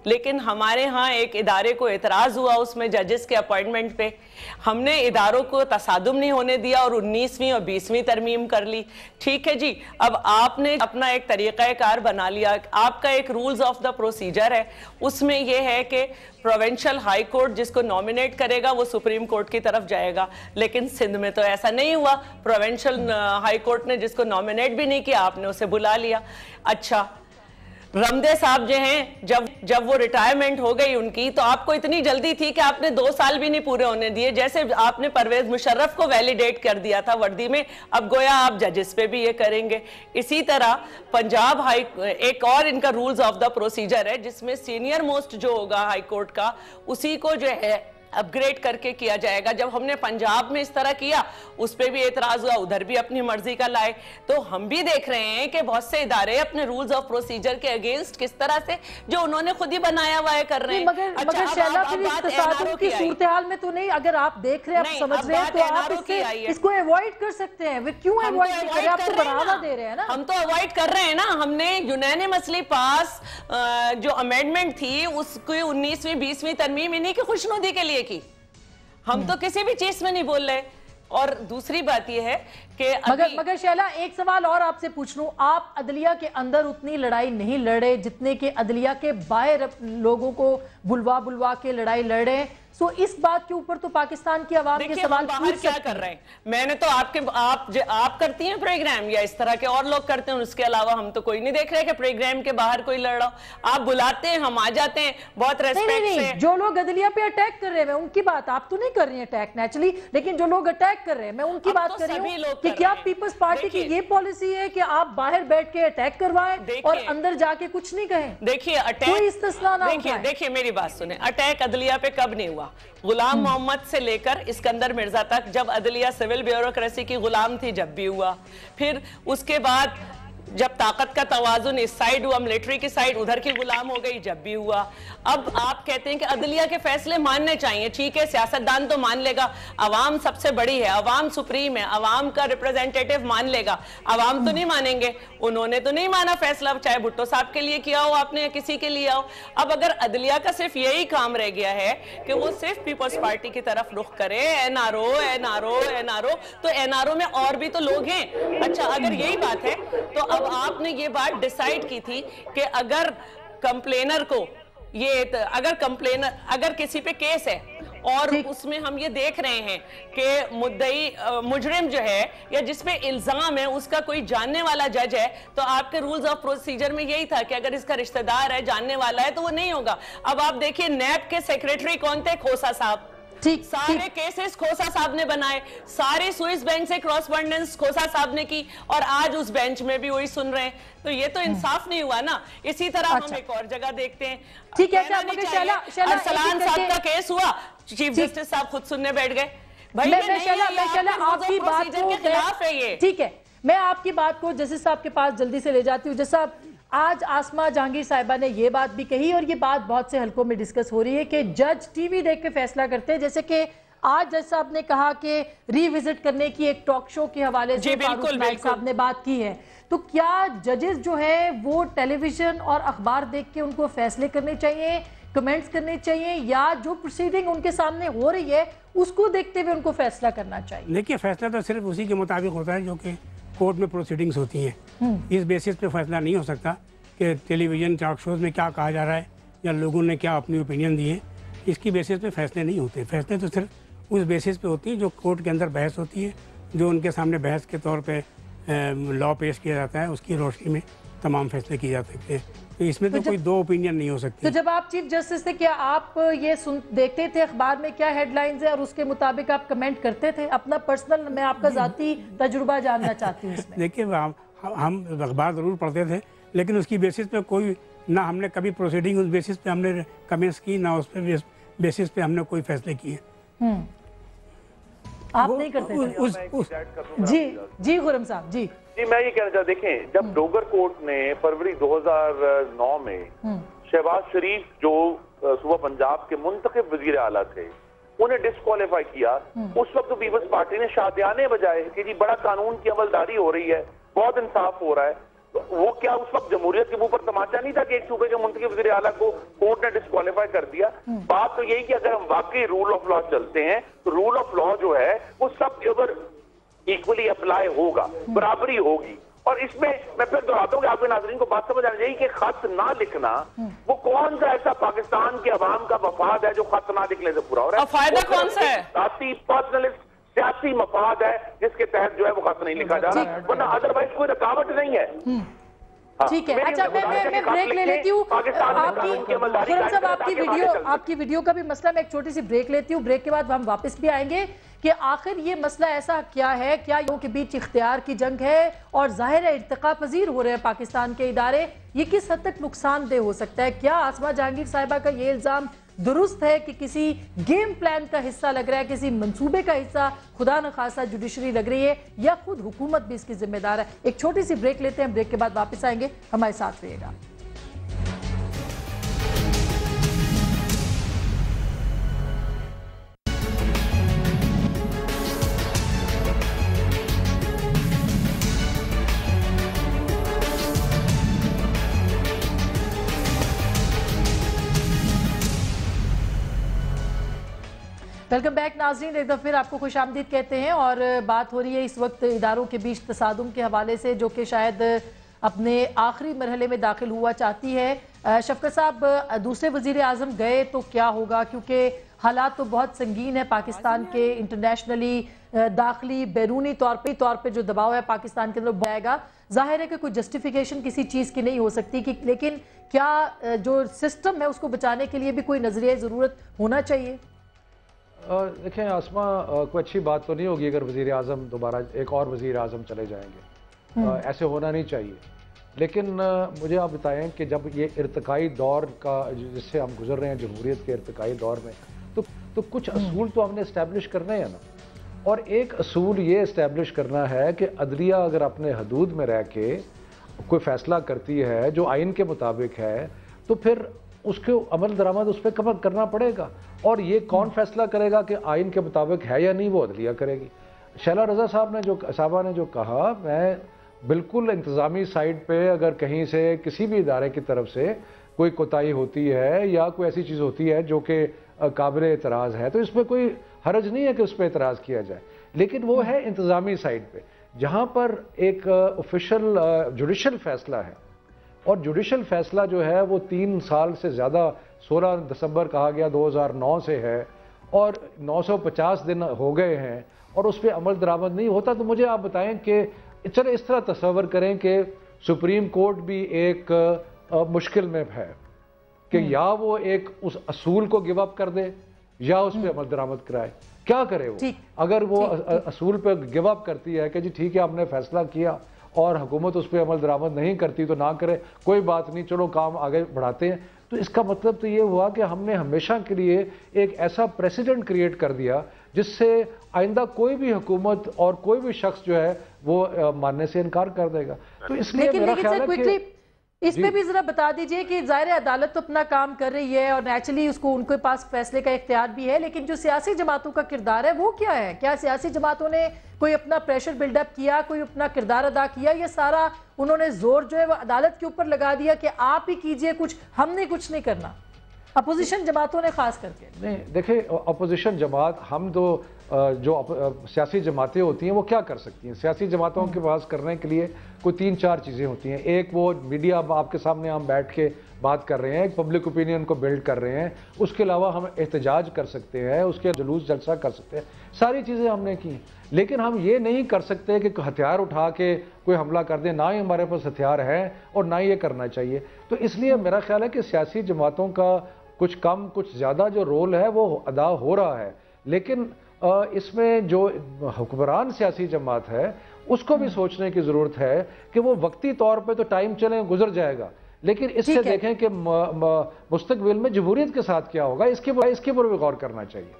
لیکن ہمارے ہاں ایک ادارے کو اعتراض ہوا اس میں ججز کے اپوائنٹمنٹ پہ. ہم نے اداروں کو تصادم نہیں ہونے دیا اور 19ویں اور 20ویں ترمیم کر لی. ٹھیک ہے جی, اب آپ نے اپنا ایک طریقہ کار بنا لیا, آپ کا ایک رولز آف دا پروسیجر ہے, اس میں یہ ہے کہ پروونشل ہائی کورٹ جس کو نومینیٹ کرے گا وہ سپریم کورٹ کی طرف جائے گا. لیکن سندھ میں تو ایسا نہیں ہوا, پروونشل ہائی کورٹ نے جس کو نومینیٹ بھی نہیں کیا آپ نے اسے بلا لیا. اچھا, رمدے صاحب جو ہیں جب وہ ریٹائرمنٹ ہو گئی ان کی, تو آپ کو اتنی جلدی تھی کہ آپ نے 2 سال بھی نہیں پورے ہونے دیے, جیسے آپ نے پرویز مشرف کو ویلیڈیٹ کر دیا تھا وردی میں, اب گویا آپ ججز پہ بھی یہ کریں گے. اسی طرح پنجاب ایک اور ان کا رولز آف دا پروسیجر ہے جس میں سینئر موسٹ جو ہوگا ہائی کورٹ کا اسی کو جو ہے اپ گریڈ کر کے کیا جائے گا. جب ہم نے پنجاب میں اس طرح کیا اس پہ بھی اعتراض ہوا, ادھر بھی اپنی مرضی کا لائے. تو ہم بھی دیکھ رہے ہیں کہ بہت سے ادارے اپنے رولز آف پروسیجر کے اگینسٹ کس طرح سے جو انہوں نے خود ہی بنایا ہوا ہے کر رہے ہیں. مگر شیلا پھر اس تصادم کی صورتحال میں تو نہیں, اگر آپ دیکھ رہے ہیں, آپ سمجھ رہے ہیں, تو آپ اس کو ایوائڈ کر سکتے ہیں. کیوں ایوائڈ نہیں کر رہے, آپ تو بڑھاوا دے رہے ہیں نا. ہم تو ایوائڈ کر رہے ہیں نا, ہم نے یونینیمسلی پاس جو امینڈمنٹ تھی اس کو 19ویں 20ویں ترمیم انہی کی خوشنودی کے لیے کی. ہم تو کسی بھی چیز میں نہیں بول رہے. اور دوسری بات یہ ہے کہ مگر شیلا ایک سوال اور آپ سے پوچھ لوں, آپ عدلیہ کے اندر اتنی لڑائی نہیں لڑے جتنے کہ عدلیہ کے باہر لوگوں کو بلوا کے لڑائی لڑے. سو اس بات کے اوپر تو پاکستان کی عوام کے سوال باہر کیا کر رہے ہیں. میں نے تو آپ کرتی ہیں پروگرام یا اس طرح کے اور لوگ کرتے ہیں, اس کے علاوہ ہم تو کوئی نہیں دیکھ رہے کہ پروگرام کے باہر کوئی لڑ رہا ہو. آپ بلاتے ہیں, ہم آ جاتے ہیں بہت ریسپیکٹ سے. جو لوگ عدلیہ پہ اٹیک کر رہے ہیں ان کی بات آپ تو نہیں کر رہی ہیں اٹیک نیچرلی, لیکن جو لوگ اٹیک کر رہے ہیں میں ان کی بات کر رہی ہوں کہ کیا پیپلز پارٹی کی یہ پالیسی ہے کہ آپ باہر بیٹھ کے اٹیک کروائیں اور اندر جا کے کچھ نہیں کہیں. دیکھیے کوئی استثناء نہ اٹھائیں. دیکھیے میری بات سنیں, اٹیک عدلیہ پہ کب نہیں ہوا؟ غلام محمد سے لے کر اسکندر مرزا تک, جب عدلیہ سول بیوروکریسی کی غلام تھی جب بھی ہوا. پھر اس کے بعد جب طاقت کا توازن اس سائیڈ ہوا, ملٹری کی سائیڈ ادھر کی غلام ہو گئی جب بھی ہوا. اب آپ کہتے ہیں کہ عدلیہ کے فیصلے ماننے چاہیے. ٹھیک ہے, سیاستدان تو مان لے گا, عوام سب سے بڑی ہے, عوام سپریم ہے, عوام کا ریپریزنٹیٹیو مان لے گا. عوام تو نہیں مانیں گے, انہوں نے تو نہیں مانا فیصلہ, چاہے بھٹو صاحب کے لیے کیا ہو آپ نے یا کسی کے لیے ہو. اب اگر عدلیہ کا صرف یہی کام رہ گیا ہے کہ وہ صرف پیپلز پارٹی کی طرف رخ کرے, این آر او, تو این آر او میں اور بھی تو لوگ ہیں. اچھا, اگر یہی بات ہے تو اب آپ نے یہ بات ڈیسائیڈ کی تھی کہ اگر کمپلینر کو اگر کسی پہ کیس ہے اور اس میں ہم یہ دیکھ رہے ہیں کہ مدعی مجرم جو ہے یا جس پہ الزام ہے اس کا کوئی جاننے والا جج ہے, تو آپ کے رولز آف پروسیجر میں یہی تھا کہ اگر اس کا رشتہ دار ہے, جاننے والا ہے, تو وہ نہیں ہوگا. اب آپ دیکھیے نیب کے سیکریٹری کون تھے؟ کھوسا صاحب. سارے کیسز کھوسا صاحب نے بنائے, ساری سوئس بینک سے کراسپونڈنس کھوسا صاحب نے کی, اور آج اس بینچ میں بھی وہی سن رہے ہیں. تو یہ تو انصاف نہیں ہوا نا. اسی طرح ہم ایک اور جگہ دیکھتے ہیں, ارسلان صاحب کا کیس ہوا, چیف جسٹس صاحب خود سننے بیٹھ گئے. بھائی آپ کی بات کو خلاف ہے یہ. ٹھیک ہے, میں آپ کی بات کو جسٹس صاحب کے پاس جلدی سے لے جاتی ہوں. جس صاحب, آج آسمہ جہانگیر صاحبہ نے یہ بات بھی کہی, اور یہ بات بہت سے حلقوں میں ڈسکس ہو رہی ہے کہ جج ٹی وی دیکھ کے فیصلہ کرتے ہیں. جیسے کہ آج جج صاحب نے کہا کہ ری وزٹ کرنے کی ایک ٹاک شو کے حوالے سے فاروق نائک صاحب نے بات کی ہے. تو کیا ججز جو ہے وہ ٹیلی ویژن اور اخبار دیکھ کے ان کو فیصلے کرنے چاہیے, کمنٹس کرنے چاہیے, یا جو پروسیڈنگ ان کے سامنے ہو رہی ہے اس کو دیکھتے ہوئے ان کو فیصلہ کرنا چاہیے؟ دیکھیے, فیصلہ تو صرف اسی کے مطابق ہوتا ہے جو کہ کورٹ میں پروسیڈنگز ہوتی ہیں. اس بیسس پہ فیصلہ نہیں ہو سکتا کہ ٹیلی ویژن ٹاک شوز میں کیا کہا جا رہا ہے یا لوگوں نے کیا اپنی اوپینین دی ہے. اس کی بیسس پہ فیصلے نہیں ہوتے. فیصلے تو صرف اس بیسس پہ ہوتی ہے جو کورٹ کے اندر بحث ہوتی ہے, جو ان کے سامنے بحث کے طور پہ لا پیش کیا جاتا ہے, اس کی روشنی میں تمام فیصلے کیے جا سکتے ہیں. تو اس میں تو کوئی دو اوپینین نہیں ہو سکتی. تو جب آپ چیف جسٹس تھے, کیا آپ یہ دیکھتے تھے اخبار میں کیا ہیڈ لائنز ہیں اور اس کے مطابق آپ کمنٹ کرتے تھے؟ اپنا پرسنل, میں آپ کا ذاتی تجربہ جاننا چاہتی ہوں اس میں. دیکھیے, ہم اخبار ضرور پڑھتے تھے, لیکن اس کی بیسس پہ کوئی نہ ہم نے کبھی پروسیڈنگ اس بیسس پہ ہم نے کمنٹس کی, نہ اس پہ بیسس پہ ہم نے کوئی فیصلے کیے. آپ نہیں کرتے؟ جی خرم صاحب. جی میں یہ کہنا چاہتا, دیکھیں, جب ڈوگر کورٹ نے فروری 2009 میں شہباز شریف جو صوبہ پنجاب کے منتخب وزیر اعلیٰ تھے انہیں ڈسکوالیفائی کیا, اس وقت تو پیپلز پارٹی نے شادیانے بجائے کہ جی بڑا قانون کی عملداری ہو رہی ہے, بہت انصاف ہو رہا ہے, वो क्या उस वक्त जमहूरियत के मुंह पर तमाचा नहीं था कि एक सूबे के मुंतखब वज़ीर आला को कोर्ट ने डिस्क्वालीफाई कर दिया? बात तो यही कि अगर हम वाकई रूल ऑफ लॉ चलते हैं तो रूल ऑफ लॉ जो है वो सब के ऊपर इक्वली अप्लाई होगा, बराबरी होगी। और इसमें मैं फिर दोहराता हूँ कि आपके नाज़रीन को बात समझ आनी चाहिए कि खत ना लिखना वो कौन सा ऐसा पाकिस्तान के अवाम का मफाद है जो खत ना लिखने से पूरा हो रहा है? फायदा कौन सा है? जाती पर्सनलिस्ट सियासी मफाद है जिसके तहत जो है वो खत नहीं लिखा जा रहा, वरना अदरवाइज कोई रुकावट नहीं है। ठीक है, अच्छा मैं ब्रेक ले लेती हूँ। खुर्रम साहब आपकी वीडियो का भी मसला, मैं एक छोटी सी ब्रेक लेती हूँ। ब्रेक के बाद हम वापस भी आएंगे कि आखिर ये मसला ऐसा क्या है, क्या लोगों के बीच इख्तियार की जंग है और जाहिर है इर्तिका पजीर हो रहे हैं पाकिस्तान के इदारे, ये किस हद तक नुकसानदेह हो सकता है? क्या आसमा जहांगीर साहिबा का ये इल्जाम दुरुस्त है कि किसी गेम प्लान का हिस्सा लग रहा है, किसी मंसूबे का हिस्सा खुदा न खासा जुडिशरी लग रही है, या खुद हुकूमत भी इसकी जिम्मेदार है? एक छोटी सी ब्रेक लेते हैं, ब्रेक के बाद वापस आएंगे, हमारे साथ रहिएगा। वेलकम बैक नाज़रीन, एक दफ़ा फिर आपको खुशामदीद कहते हैं। और बात हो रही है इस वक्त इदारों के बीच तसादुम के हवाले से, जो कि शायद अपने आखिरी मरहले में दाखिल हुआ चाहती है। शफकत साहब, दूसरे वज़ीर आज़म गए तो क्या होगा, क्योंकि हालात तो बहुत संगीन है पाकिस्तान के। इंटरनेशनली दाखिली बैरूनी तौर पे जो दबाव है पाकिस्तान के अंदर बढ़ेगा। जाहिर है कि कोई जस्टिफिकेशन किसी चीज़ की नहीं हो सकती कि, लेकिन क्या जो सिस्टम है उसको बचाने के लिए भी कोई नजरिया ज़रूरत होना चाहिए? देखें आसमा, कोई अच्छी बात तो नहीं होगी अगर वज़ीर आज़म दोबारा एक और वज़ीर आज़म चले जाएंगे। ऐसे होना नहीं चाहिए। लेकिन मुझे आप बताएं कि जब ये इर्तिकाई दौर का जिससे हम गुजर रहे हैं, जमहूरियत के इर्तिकाई दौर में, तो कुछ असूल तो हमने इस्टेब्लिश करने हैं ना। और एक असूल ये इस्टेब्लिश करना है कि अदलिया अगर अपने हदूद में रह के कोई फ़ैसला करती है जो आइन के मुताबिक है, तो फिर उसके अमल दरामद उस पर करना पड़ेगा। और ये कौन फैसला करेगा कि आइन के मुताबिक है या नहीं, वो अदलिया करेगी। शैला रज़ा साहबा ने जो कहा, मैं बिल्कुल इंतज़ामी साइड पे अगर कहीं से किसी भी इदारे की तरफ से कोई कोताही होती है या कोई ऐसी चीज़ होती है जो कि काबिल एतराज़ है, तो इसमें कोई हरज नहीं है कि उस पर एतराज़ किया जाए। लेकिन वो है इंतज़ामी साइड पे, जहाँ पर एक ऑफिशियल जुडिशल फैसला है। और जुडिशल फैसला जो है वो 3 साल से ज़्यादा, 16 दिसंबर कहा गया 2009 से है, और 950 दिन हो गए हैं और उस पर अमल दरामद नहीं होता। तो मुझे आप बताएं कि चलो इस तरह तस्वर करें कि सुप्रीम कोर्ट भी एक मुश्किल में है कि या वो एक उस असूल को गिव अप कर दे या उस पर अमल दरामद कराए। क्या करे वो? अगर वो असूल पे गिव अप करती है कि जी ठीक है हमने फैसला किया और हुकूमत उस पर अमल दरामद नहीं करती तो ना करे, कोई बात नहीं, चलो काम आगे बढ़ाते हैं, तो इसका मतलब तो ये हुआ कि हमने हमेशा के लिए एक ऐसा प्रेसिडेंट क्रिएट कर दिया जिससे आइंदा कोई भी हुकूमत और कोई भी शख्स जो है वो मानने से इनकार कर देगा। तो इसलिए मेरा ख्याल है कि इस पे भी जरा बता दीजिए कि ज़ाहिर अदालत तो अपना काम कर रही है और नेचुरली उसको उनके पास फैसले का इख्तियार भी है, लेकिन जो सियासी जमातों का किरदार है वो क्या है? क्या सियासी जमातों ने कोई अपना प्रेशर बिल्डअप किया, कोई अपना किरदार अदा किया, या सारा उन्होंने जोर जो है वो अदालत के ऊपर लगा दिया कि आप ही कीजिए कुछ, हमने कुछ नहीं करना? अपोजिशन जमातों ने खास करके नहीं, देखिए अपोजिशन जमात, हम तो जो सियासी जमातें होती हैं वो क्या कर सकती हैं? सियासी जमातों के पास करने के लिए कोई 3-4 चीज़ें होती हैं। एक वो मीडिया, आपके सामने हम बैठ के बात कर रहे हैं, एक पब्लिक ओपिनियन को बिल्ड कर रहे हैं। उसके अलावा हम एहतजाज कर सकते हैं, उसके जुलूस जलसा कर सकते हैं, सारी चीज़ें हमने की। लेकिन हम ये नहीं कर सकते कि हथियार उठा के कोई हमला कर दे, ना ही हमारे पास हथियार हैं और ना ही ये करना चाहिए। तो इसलिए मेरा ख्याल है कि सियासी जमातों का कुछ कम कुछ ज़्यादा जो रोल है वो अदा हो रहा है। लेकिन इसमें जो हुक्मरान सियासी जमात है उसको भी सोचने की ज़रूरत है कि वो वक्ती तौर पे तो टाइम चले गुजर जाएगा, लेकिन इससे देखें कि मुस्तकबिल में जमहूरियत के साथ क्या होगा, इसके ऊपर भी गौर करना चाहिए।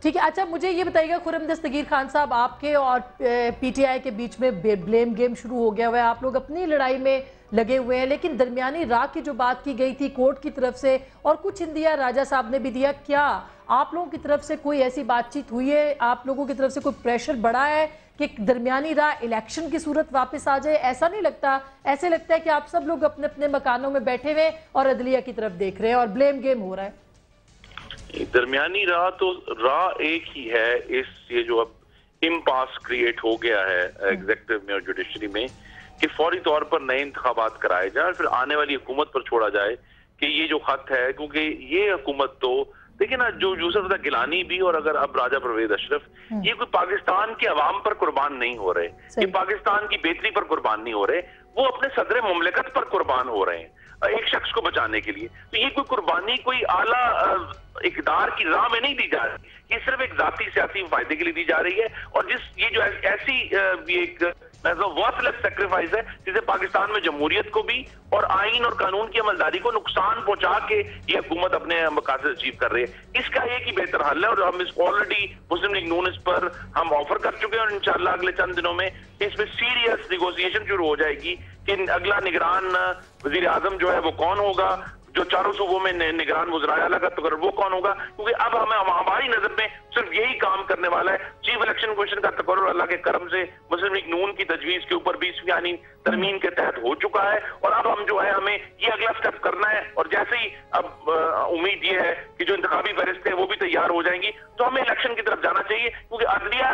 ठीक है, अच्छा मुझे ये बताइएगा खुर्रम दस्तगीर खान साहब, आपके और पीटीआई के बीच में ब्लेम गेम शुरू हो गया हुआ है। आप लोग अपनी लड़ाई में लगे हुए हैं, लेकिन दरमियानी राह की जो बात की गई थी कोर्ट की तरफ से और कुछ इंदिया राजा साहब ने भी दिया, क्या आप लोगों की तरफ से कोई ऐसी बातचीत हुई है, आप लोगों की तरफ से कोई प्रेशर बढ़ा है कि दरमियानी राह इलेक्शन की सूरत वापस आ जाए? ऐसा नहीं लगता, ऐसे लगता है कि आप सब लोग अपने अपने मकानों में बैठे हुए और अदलिया की तरफ देख रहे हैं और ब्लेम गेम हो रहा है? दरमियानी राह तो राह एक ही है। ये जो अब इम्पास क्रिएट हो गया है एग्जीक्यूटिव में और जुडिशरी में कि फौरी तौर पर नए इंतखाबात कराए जाए, फिर आने वाली हुकूमत पर छोड़ा जाए कि ये जो खत है, क्योंकि ये हुकूमत तो देखिए ना, जो यूसुफ रज़ा गिलानी भी और अगर अब राजा परवेज अशरफ, ये कोई पाकिस्तान के अवाम पर कुर्बान नहीं हो रहे, ये पाकिस्तान की बेहतरी पर कुर्बान नहीं हो रहे, वो अपने सदर मुमलिकत पर कुर्बान हो रहे हैं एक शख्स को बचाने के लिए। तो ये कोई कुर्बानी कोई आला इक़दार की राह में नहीं दी जा रही, ये सिर्फ एक जाती सियासी फायदे के लिए दी जा रही है। और ये जो ऐसी एक वर्थलेस सेक्रीफाइस है जिसे पाकिस्तान में जमहूरियत को भी और आइन और कानून की अमलदारी को नुकसान पहुंचा के ये हुकूमत अपने मकासद अचीव कर रही है। इसका एक ही बेहतर हल है और हम इसको ऑलरेडी मुस्लिम लीग नून इस पर हम ऑफर कर चुके हैं और इंशाल्लाह अगले चंद दिनों में इस पे सीरियस नेगोशिएशन शुरू हो जाएगी कि अगला निगरान वजीर आजम जो है वो कौन होगा, जो चारों सूबों में निगरान वज़राए आला का तकर्र वो कौन होगा, क्योंकि अब हमारी नजर में सिर्फ यही काम करने वाला है। चीफ इलेक्शन कमीशन का तकर्र अल्लाह के करम से मुस्लिम लीग नून की तजवीज के ऊपर 20वीं आईनी तरमीम के तहत हो चुका है और अब हम जो है हमें ये अगला स्टेप करना है। और जैसे ही अब उम्मीद ये है कि जो इंतखाबी फहरिस्त है वो भी तैयार हो जाएंगी तो हमें इलेक्शन की तरफ जाना चाहिए, क्योंकि अदलिया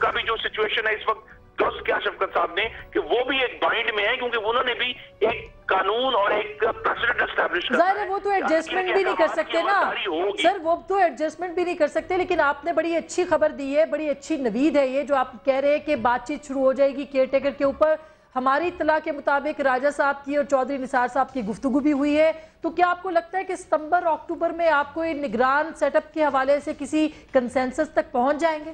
का भी जो सिचुएशन है इस वक्त दोस्त क्या शफकत साहब ने कि वो भी एक बाइंड में है, क्योंकि उन्होंने भी एक कानून और एक प्रेसिडेंट एस्टैब्लिश करना है। वो तो एडजस्टमेंट भी नहीं कर सकते ना सर, वो तो एडजस्टमेंट भी नहीं कर सकते। लेकिन आपने बड़ी अच्छी खबर दी है, बड़ी अच्छी नवीद है ये जो आप कह रहे हैं कि बातचीत शुरू हो जाएगी केयरटेकर के ऊपर। हमारी इत्तला के मुताबिक राजा साहब की और चौधरी निसार साहब की गुफ्तगू भी हुई है। तो क्या आपको लगता है कि सितंबर अक्टूबर में आपको ये निगरान सेटअप के हवाले से किसी कंसेंसस तक पहुंच जाएंगे?